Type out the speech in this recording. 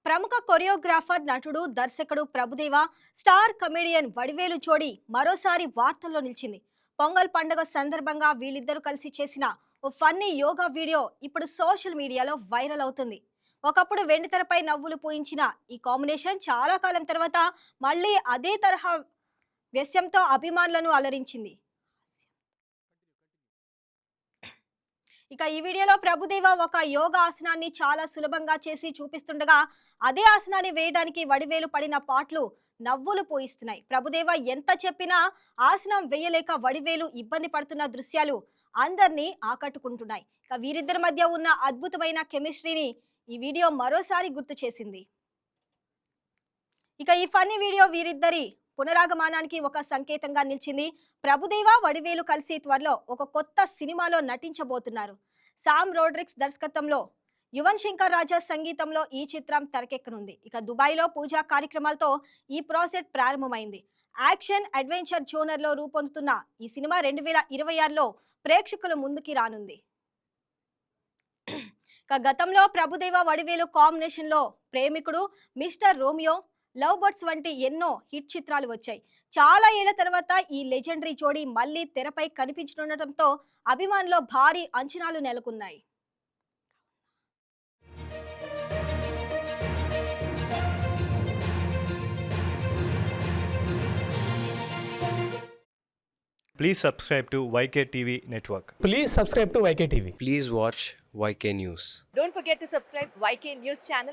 ప్రముఖ కొరియోగ్రాఫర్, నటుడు, దర్శకుడు ప్రభుదేవా, స్టార్ కమెడియన్ వడివేలు జోడి మరోసారి వార్తల్లో నిలిచింది. పొంగల్ పండుగ సందర్భంగా వీళ్ళిద్దరూ కలిసి చేసిన ఓ ఫన్నీ యోగా వీడియో ఇప్పుడు సోషల్ మీడియాలో వైరల్ అవుతుంది. ఒకప్పుడు వెండితెరపై నవ్వులు పూయించిన ఈ కాంబినేషన్ చాలా కాలం తర్వాత మళ్ళీ అదే తరహా వ్యస్యంతో అభిమానులను అలరించింది. ఇక ఈ వీడియోలో ప్రభుదేవ ఒక యోగా ఆసనాన్ని చాలా సులభంగా చేసి చూపిస్తుండగా అదే ఆసనాన్ని వేయడానికి వడివేలు పడిన పాట్లు నవ్వులు పోయిస్తున్నాయి. ప్రభుదేవ ఎంత చెప్పినా ఆసనం వేయలేక వడివేలు ఇబ్బంది పడుతున్న దృశ్యాలు అందరినీ ఆకట్టుకుంటున్నాయి. ఇక వీరిద్దరి మధ్య ఉన్న అద్భుతమైన కెమిస్ట్రీని ఈ వీడియో మరోసారి గుర్తు చేసింది. ఇక ఈ ఫన్నీ వీడియో వీరిద్దరి పునరాగమనానికి ఒక సంకేతంగా నిలిచింది. ప్రభుదేవ, వడివేలు కలిసి త్వరలో ఒక కొత్త సినిమాలో నటించబోతున్నారు. సామ్ రోడ్రిక్స్ దర్శకత్వంలో, యువన్ శంకర్ రాజా సంగీతంలో ఈ చిత్రం తెరకెక్కనుంది. ఇక దుబాయ్లో పూజా కార్యక్రమాలతో ఈ ప్రాజెక్ట్ ప్రారంభమైంది. యాక్షన్ అడ్వెంచర్ జోనర్లో రూపొందుతున్న ఈ సినిమా 2026లో ప్రేక్షకుల ముందుకి రానుంది. ఇక గతంలో ప్రభుదేవ, వడివేలు కాంబినేషన్ లో ప్రేమికుడు, మిస్టర్ రోమియో, లవ్ బర్డ్స్ వంటి ఎన్నో హిట్ చిత్రాలు వచ్చాయి. చాలా ఏళ్ల తర్వాత ఈ లెజెండరీ జోడీ మళ్ళీ తెరపై కనిపించనుండటంతో అభిమానుల్లో భారీ అంచనాలు నెలకొన్నాయి. Please subscribe to YK TV Network. Please subscribe to YK TV. Please watch YK News. Don't forget to subscribe YK News channel.